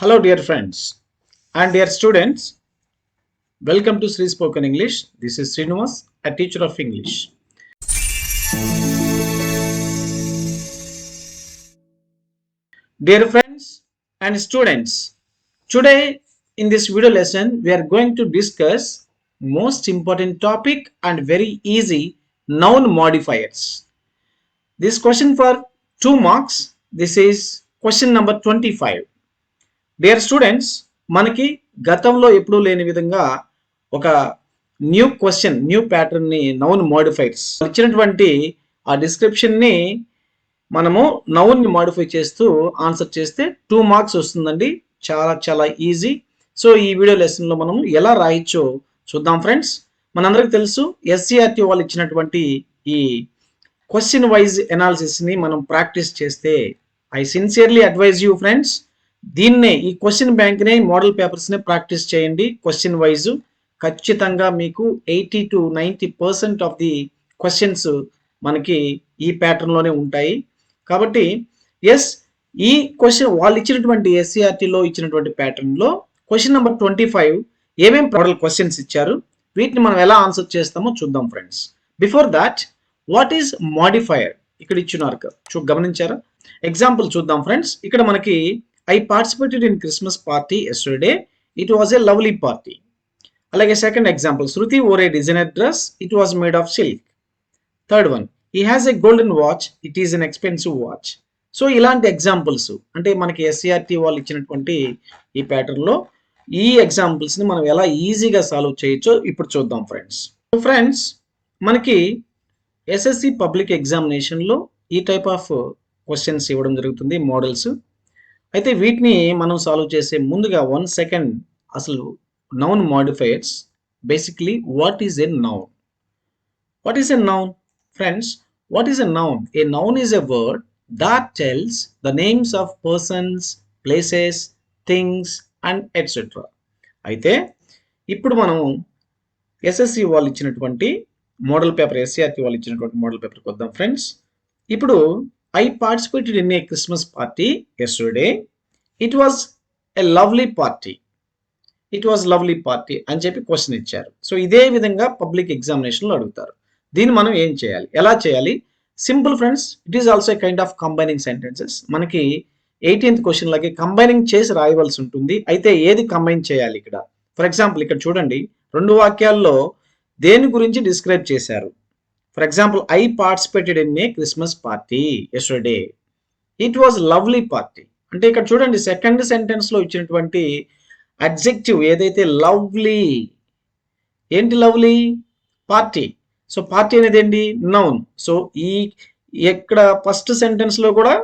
Hello, dear friends and dear students. Welcome to Sri Spoken English. This is Srinivas, a teacher of English. Dear friends and students, today in this video lesson, we are going to discuss most important topic and very easy noun modifiers. This question for 2 marks. This is question number 25. Dear students, మనకి గతంలో ఎప్పుడూ లేని విధంగా ఒక new pattern ని noun modifiers ఇచ్చినటువంటి ఆ description ని మనము నౌన్ ని మోడిఫై చేస్తూ ఆన్సర్ చేస్తే 2 మార్క్స్ వస్తుందండి. చాలా ఈజీ. సో ఈ వీడియో లెసన్ లో మనం ఎలా రాయొచ్చో చూద్దాం ఫ్రెండ్స్. మనందరికి తెలుసు ఎస్సీఆర్టీ వాళ్ళు ఇచ్చినటువంటి ఈ క్వశ్చన్ వైజ్ ఎనాలిసిస్ ని మనం ప్రాక్టీస్ చేస్తే I sincerely advise you friends, దీన్నే ఈ క్వశ్చన్ బ్యాంక్ నే మోడల్ పేపర్స్ నే ప్రాక్టీస్ చేయండి. క్వశ్చన్ వైజ్ ఖచ్చితంగా మీకు 80 to 90% ఆఫ్ ది క్వశ్చన్స్ మనకి ఈ ప్యాటర్న్ లోనే ఉంటాయి. కాబట్టి ఎస్, ఈ క్వశ్చన్ వాళ్ళు ఇచ్చినటువంటి ఎస్సీఆర్టీలో ఇచ్చినటువంటి ప్యాటర్న్ లో క్వశ్చన్ నెంబర్ 25 ఏమేం మోడల్ క్వశ్చన్స్ ఇచ్చారు, వీటిని మనం ఎలా ఆన్సర్ చేస్తామో చూద్దాం friends. Before that, what is modifier ఇక్కడ ఇచ్చినారు గమనించారా? ఎగ్జాంపుల్ చూద్దాం ఫ్రెండ్స్. ఇక్కడ మనకి I participated in Christmas party yesterday. It was a lovely party. అలాగే second example, Shruti wore a designer dress. It was made of silk. Third one, he has a golden watch. It is an expensive watch. So ఇలాంటి examples అంటే మనకి SCERT వాళ్ళు ఇచ్చినటువంటి ఈ pattern లో ఈ examples ని మనం ఎలా ఈజీగా సాల్వ్ చేయొచ్చో ఇప్పుడు చూద్దాం ఫ్రెండ్స్. ఫ్రెండ్స్, మనకి ఎస్ఎస్సి పబ్లిక్ ఎగ్జామినేషన్ లో ఈ టైప్ ఆఫ్ క్వశ్చన్స్ ఇవ్వడం జరుగుతుంది, మోడల్స్. అయితే వీటిని మనం సాల్వ్ చేసే ముందుగా 1 సెకండ్ అసలు noun modifiers. Basically what is a noun? What is a noun friends? What is a noun? A noun is a word that tells the names of persons, places, things and etc. అయితే ఇప్పుడు మనం SSC వాళ్ళు ఇచ్చినటువంటి model paper, SCERT వాళ్ళు ఇచ్చినటువంటి model పేపర్కి వద్దాం friends. ఇప్పుడు I participated in a Christmas party yesterday. It was a lovely party. It was lovely party అని చెప్పి క్వశ్చన్ ఇచ్చారు. సో ఇదే విధంగా పబ్లిక్ ఎగ్జామినేషన్లో అడుగుతారు. దీన్ని మనం ఏం చేయాలి, ఎలా చేయాలి? Simple friends, it is also kind of combining sentences. మనకి 18th క్వశ్చన్ లాగే కంబైనింగ్ చేసి రాయవలసి ఉంటుంది. అయితే ఏది కంబైన్ చేయాలి ఇక్కడ? ఫర్ ఎగ్జాంపుల్ ఇక్కడ చూడండి, 2 వాక్యాల్లో దేని గురించి డిస్క్రైబ్ చేశారు. For example, I participated in a Christmas party yesterday. It was lovely party అంటే ఇక్కడ చూడండి సెకండ్ సెంటెన్స్ లో ఇచ్చినటువంటి అడ్జెక్టివ్ ఏదైతే లవ్లీ, ఏంటి లవ్లీ? పార్టీ. సో పార్టీ అనేది ఏంటి? నౌన్. సో ఈ ఇక్కడ ఫస్ట్ సెంటెన్స్ లో కూడా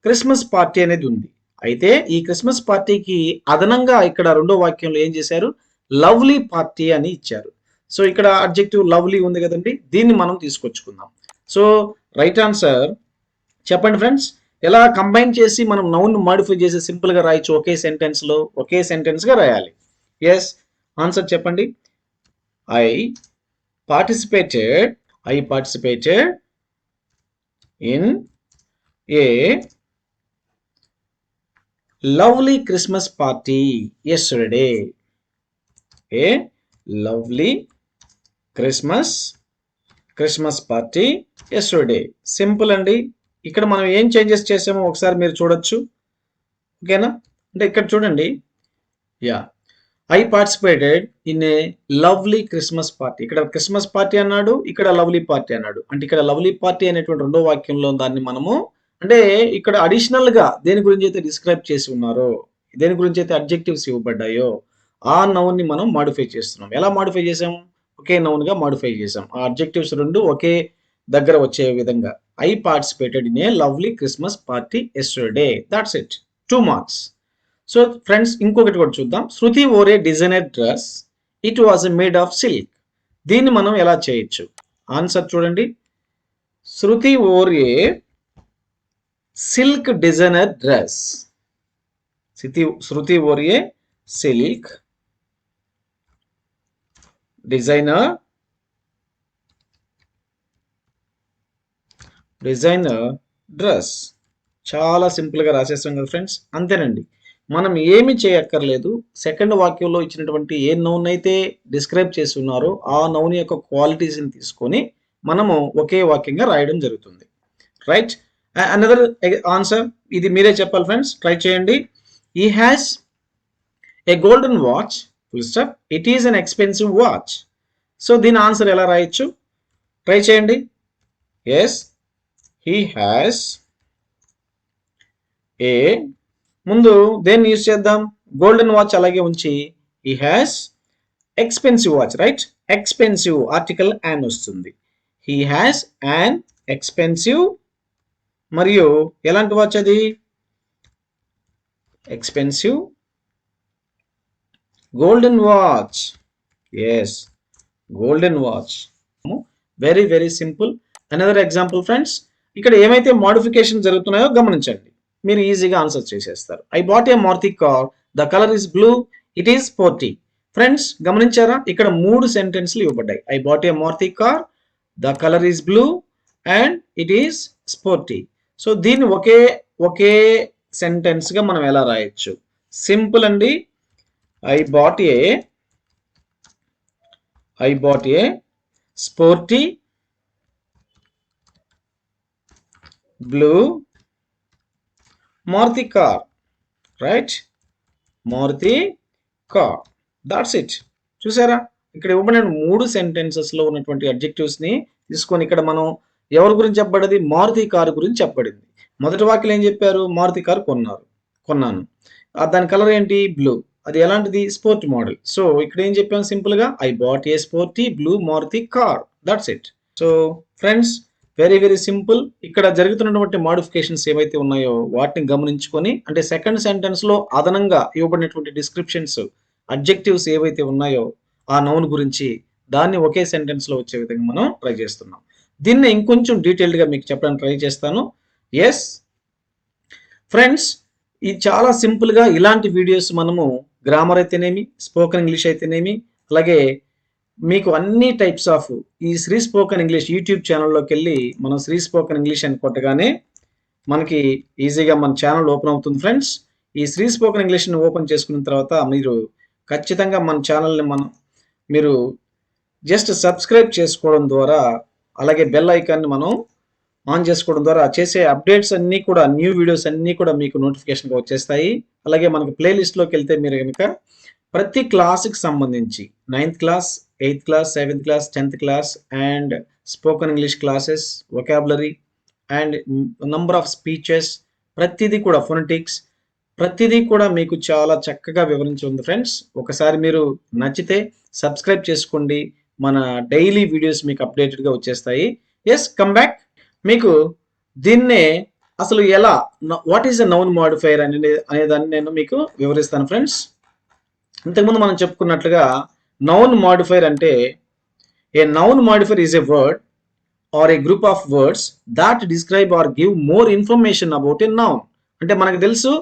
క్రిస్మస్ పార్టీ అనేది ఉంది. అయితే ఈ క్రిస్మస్ పార్టీకి అదనంగా ఇక్కడ 2వ వాక్యంలో ఏం చేశారు? లవ్లీ పార్టీ అని ఇచ్చారు. సో ఇక్కడ అడ్జెక్టివ్ లవ్లీ ఉంది కదండి, దీన్ని మనం తీసుకొచ్చుకుందాం. సో రైట్ ఆన్సర్ చెప్పండి ఫ్రెండ్స్. ఎలా కంబైన్ చేసి మనం నౌన్ మాడిఫై చేసి సింపుల్ గా రాయొచ్చు, ఒకే సెంటెన్స్ లో ఒకే సెంటెన్స్ గా రాయాలి. ఎస్, ఆన్సర్ చెప్పండి. I participated in a lovely Christmas party yesterday. A lovely Christmas party yesterday. Simple అండి. ఇక్కడ మనం ఏం చేంజెస్ చేసామో ఒకసారి మీరు చూడొచ్చు, ఓకేనా? అంటే ఇక్కడ చూడండి, I participated in a lovely Christmas party. ఇక్కడ క్రిస్మస్ పార్టీ అన్నాడు, ఇక్కడ లవ్లీ పార్టీ అన్నాడు. అంటే ఇక్కడ లవ్లీ పార్టీ అనేటువంటి 2వ వాక్యంలో దాన్ని మనము అంటే ఇక్కడ అడిషనల్ గా దేని గురించి అయితే డిస్క్రైబ్ చేసి ఉన్నారో, దేని గురించి అయితే అడ్జెక్టివ్స్ ఇవ్వబడ్డాయో ఆ నౌన్ ని మనం మాడిఫై చేస్తున్నాం. ఎలా మాడిఫై చేసాం? ఒకే నౌన్ గా మాడిఫై చేసాం. ఆ అడ్జెక్టివ్స్ 2 ఒకే దగ్గర వచ్చే విధంగా. I participated in a lovely Christmas party yesterday. That's it, 2 marks. So friends, ఇంకొకటి కూడా చూద్దాం. శృతి wore a designer dress. It was made of silk. దీన్ని మనం ఎలా చేయొచ్చు? ఆన్సర్ చూడండి. శృతి wore a silk designer dress. Shruti wore a silk designer dress. చాలా simple గా రాసేస్తాం కదా ఫ్రెండ్స్, అంతేనండి. మనం ఏమి చేయక్కర్లేదు. సెకండ్ వాక్యంలో ఇచ్చినటువంటి ఏ నౌన్ అయితే డిస్క్రైబ్ చేసి ఉన్నారో ఆ నౌన్ యొక్క క్వాలిటీస్ని తీసుకొని మనము ఒకే వాక్యంగా రాయడం జరుగుతుంది. రైట్. అనదర్ ఆన్సర్, ఇది మీరే చెప్పాలి ఫ్రెండ్స్, ట్రై చేయండి. ఈ has a golden watch full stop, it is an expensive watch. So దీని ఆన్సర్ ఎలా రాయొచ్చు, ట్రై చేయండి. ఎస్, హీ హ్యాస్ ఏ, ముందు దేన్ని యూజ్ చేద్దాం, గోల్డెన్ వాచ్ అలాగే ఉంచి he has expensive watch. Right, expensive article an వస్తుంది. హీ హ్యాస్ యాన్ ఎక్స్పెన్సివ్, మరియు ఎలాంటి వాచ్ అది, expensive golden watch. Yes, golden watch. Very very simple. Another example friends, ఇక్కడ ఏమైతే మోడిఫికేషన్ జరుగుతున్నాయో గమనించండి, మీరు ఈజీగా ఆన్సర్ చేసేస్తారు. I bought a Maruti car, the colour is blue, it is sporty. Friends గమనించారా, ఇక్కడ 3 సెంటెన్స్లు ఇవ్వబడ్డాయి. I bought a Maruti car, the colour is blue and it is sporty. So దీన్ని ఒకే సెంటెన్స్ గా మనం ఎలా రాయొచ్చు, సింపుల్ అండి. I bought a sporty blue Maruti car. Right, Maruti car, that's it. చూసారా, ఇక్కడ ఇవ్వబడిన 3 సెంటెన్సెస్లో ఉన్నటువంటి అడ్జెక్టివ్స్ని తీసుకొని ఇక్కడ మనం ఎవరి గురించి చెప్పబడింది, మారుతి కారు గురించి చెప్పబడింది. మొదటి వాక్యం ఏం చెప్పారు, మారుతి కారు కొన్నాను. దాని కలర్ ఏంటి, బ్లూ. అది ఎలాంటిది, స్పోర్ట్ మోడల్. సో ఇక్కడ ఏం చెప్పాము, సింపుల్గా I bought a sporty blue Maruti car, that's it. So friends very very simple. ఇక్కడ జరుగుతున్నటువంటి మోడిఫికేషన్స్ ఏవైతే ఉన్నాయో వాటిని గమనించుకొని, అంటే సెకండ్ సెంటెన్స్లో అదనంగా ఇవ్వబడినటువంటి డిస్క్రిప్షన్స్ అడ్జెక్టివ్స్ ఏవైతే ఉన్నాయో ఆ నౌన్ గురించి దాన్ని ఒకే సెంటెన్స్లో వచ్చే విధంగా మనం ట్రై చేస్తున్నాం. దీన్ని ఇంకొంచెం డీటెయిల్డ్గా మీకు చెప్పడానికి ట్రై చేస్తాను. ఎస్ ఫ్రెండ్స్, ఇది చాలా సింపుల్గా ఇలాంటి వీడియోస్ మనము గ్రామర్ అయితేనేమి, స్పోకెన్ ఇంగ్లీష్ అయితేనేమి, అలాగే మీకు అన్ని టైప్స్ ఆఫ్ ఈ శ్రీ స్పోకెన్ ఇంగ్లీష్ యూట్యూబ్ ఛానల్లోకి వెళ్ళి మనం శ్రీ స్పోకెన్ ఇంగ్లీష్ అని కొట్టగానే మనకి ఈజీగా మన ఛానల్ ఓపెన్ అవుతుంది ఫ్రెండ్స్. ఈ శ్రీ స్పోకెన్ ఇంగ్లీష్ని ఓపెన్ చేసుకున్న తర్వాత మీరు ఖచ్చితంగా మన ఛానల్ని మీరు జస్ట్ సబ్స్క్రైబ్ చేసుకోవడం ద్వారా, అలాగే బెల్ ఐకాన్ని మనం ఆన్ చేసుకోవడం ద్వారా చేసే అప్డేట్స్ అన్నీ కూడా, న్యూ వీడియోస్ అన్నీ కూడా మీకు నోటిఫికేషన్గా వచ్చేస్తాయి. అలాగే మనకి ప్లేలిస్ట్లోకి వెళ్తే మీరు కనుక ప్రతి క్లాస్కి సంబంధించి 9th class, 8th class, 7th class, 10th class and spoken English classes, vocabulary and number of speeches, ప్రతిదీ కూడా ఫొనెటిక్స్, ప్రతిదీ కూడా మీకు చాలా చక్కగా వివరించి ఉంది ఫ్రెండ్స్. ఒకసారి మీరు నచ్చితే సబ్స్క్రైబ్ చేసుకోండి, మన డైలీ వీడియోస్ మీకు అప్డేటెడ్గా వచ్చేస్తాయి. Yes, come back. మీకు దీన్నే అసలు ఎలా, what is a noun modifier అనేదాన్ని నేను మీకు వివరిస్తాను ఫ్రెండ్స్. ఇంతకుముందు మనం చెప్పుకున్నట్లుగా నౌన్ మోడిఫైయర్ అంటే, a noun modifier is a word or a group of words that describe or give more information about a noun. అంటే మనకు తెలుసు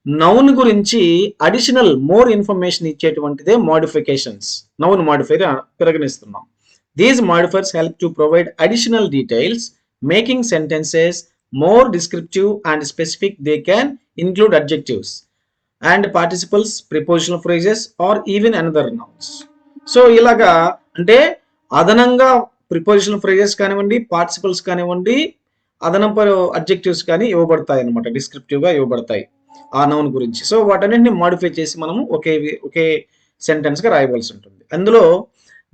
నౌన్ గురించి అడిషనల్ మోర్ ఇన్ఫర్మేషన్ ఇచ్చేటువంటిదే మోడిఫికేషన్స్, నౌన్ మోడిఫైయర్ పరిగణిస్తున్నాం. These modifiers help to provide additional details, making sentences more descriptive and specific. They can include adjectives and participles, prepositional phrases or even another nouns. So ఇలాగా అంటే అదనంగా prepositional phrases కానివ్వండి, participles కానివ్వండి, అదనపు adjectives కానీ ఇవ్వబడతాయి అనమాట, డిస్క్రిప్టివ్గా ఇవ్వబడతాయి ఆ నౌన్ గురించి. సో వాటన్నింటిని మాడిఫై చేసి మనము ఒకే సెంటెన్స్గా రాయవలసి ఉంటుంది. అందులో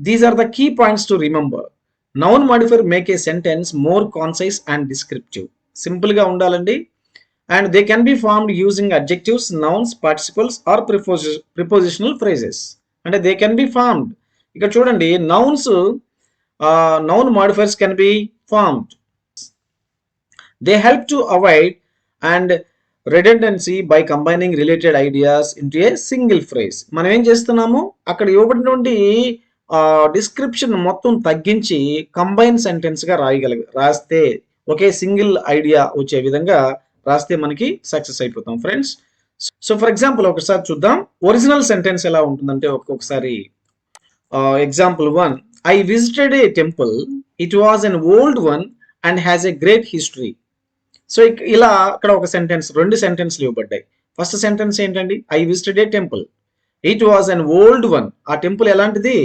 these are the key points to remember. Noun modifier make a sentence more concise and descriptive. సింపుల్గా ఉండాలండి. And they can be formed using adjectives, nouns, participles or prepositional phrases. అంటే they can be formed. ఇక్కడ చూడండి, noun modifiers can be formed. They help to avoid and redundancy by combining related ideas into a single phrase. మనం ఏం చేస్తున్నాము, అక్కడ ఇవ్వబడినటువంటి description మొత్తం తగ్గించి కంబైన్ సెంటెన్స్గా రాస్తే, ఒకే సింగిల్ ఐడియా వచ్చే విధంగా రాస్తే మనకి సక్సెస్ అయిపోతాం ఫ్రెండ్స్. సో ఫర్ ఎగ్జాంపుల్ ఒకసారి చూద్దాం ఒరిజినల్ సెంటెన్స్ ఎలా ఉంటుందంటే, ఒక్కొక్కసారి example 1, I visited A temple, it was an old one and has a great history. So ఇలా అక్కడ ఒక సెంటెన్స్, 2 సెంటెన్స్లు ఇవ్వబడ్డాయి. ఫస్ట్ సెంటెన్స్ ఏంటండి? I visited A temple. It was an old one. ఆ టెంపుల్ ఎలాంటిది?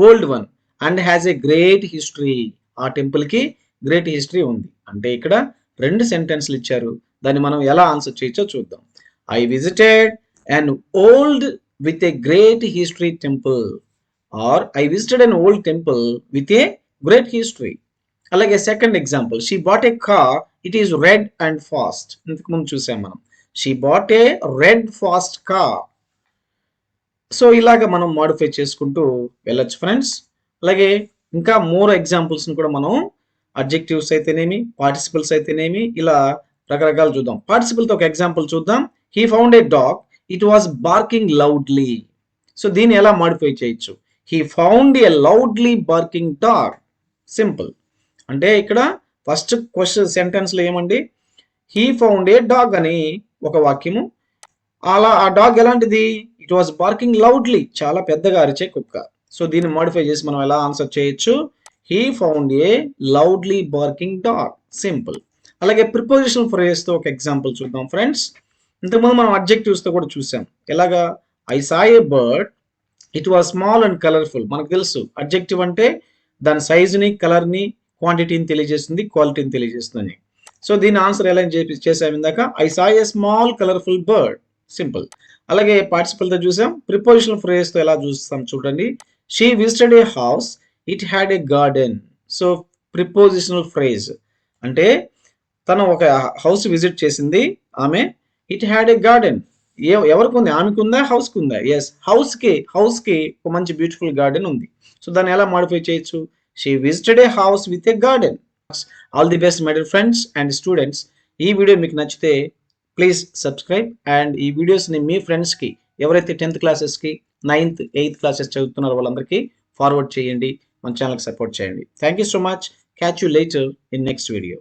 Old one. And has a great history. ఆ temple కి great history ఉంది. అంటే ఇక్కడ రెండు సెంటెన్స్లు ఇచ్చారు. దాన్ని మనం ఎలా ఆన్సర్ చేయొచ్చో చూద్దాం. I visited an old with a great history temple, or I visited an old temple with a great history. అలాగే second example, she bought a car, it is red and fast. ఇంతకు ముందు చూసాం మనం. She bought a red fast car. So ఇలాగ మనం modify చేసుకుంటూ వెళ్ళొచ్చు friends. అలాగే ఇంకా మోర్ ఎగ్జాంపుల్స్ కూడా మనం అడ్జెక్టివ్స్ అయితేనేమి, పార్టిసిపల్స్ అయితేనేమి, ఇలా రకరకాలు చూద్దాం. పార్టిసిపల్తో ఒక ఎగ్జాంపుల్ చూద్దాం. He found A dog, it was barking loudly. So దీన్ని ఎలా మాడిఫై చేయొచ్చు? He found A loudly barking dog. Simple. అంటే ఇక్కడ ఫస్ట్ క్వశ్చన్ సెంటెన్స్లో ఏమండి? హీ ఫౌండ్ ఏ డాగ్ అని ఒక వాక్యము. అలా ఆ డాగ్ ఎలాంటిది? ఇట్ వాజ్ బార్కింగ్ లౌడ్లీ, చాలా పెద్దగా అరిచే కుక్క. సో దీన్ని మాడిఫై చేసి మనం ఎలా ఆన్సర్ చేయొచ్చు? He found A loudly barking dog. Simple. అలాగే ప్రిపోజిషనల్ ఫ్రేజ్తో ఒక ఎగ్జాంపుల్ చూద్దాం ఫ్రెండ్స్. ఇంతకుముందు మనం అడ్జెక్టివ్స్తో కూడా చూసాం. ఎలాగా? I saw A bird, it was small and colourful. మనకు తెలుసు అడ్జెక్టివ్ అంటే దాని సైజుని, కలర్ని, క్వాంటిటీని తెలియజేస్తుంది, క్వాలిటీని తెలియజేస్తుంది. సో దీని ఆన్సర్ ఎలా చేసాం ఇందాక? I saw a small colourful bird. Simple. అలాగే పార్టిసిపల్తో చూసాం. ప్రిపోజిషనల్ ఫ్రేజ్తో ఎలా చూస్తాం చూడండి. She visited A house, it had a garden. So prepositional phrase అంటే తను ఒక హౌస్ విజిట్ చేసింది ఆమె. It had a garden. ఎవరికి ఉంది? ఆమెకు ఉందా, హౌస్కి ఉందా? ఎస్, హౌస్కి ఒక మంచి బ్యూటిఫుల్ గార్డెన్ ఉంది. సో దాన్ని ఎలా మాడిఫై చేయొచ్చు? She visited A house with a garden. All the best my dear friends and students. ఈ వీడియో మీకు నచ్చితే ప్లీజ్ సబ్స్క్రైబ్ అండ్ ఈ వీడియోస్ని మీ ఫ్రెండ్స్కి, ఎవరైతే 10th క్లాసెస్కి, 9th, 8th క్లాసెస్ చదువుతున్నారో వాళ్ళందరికీ ఫార్వర్డ్ చేయండి. మన ఛానల్కి సపోర్ట్ చేయండి. Thank you so much. Catch you later in next video.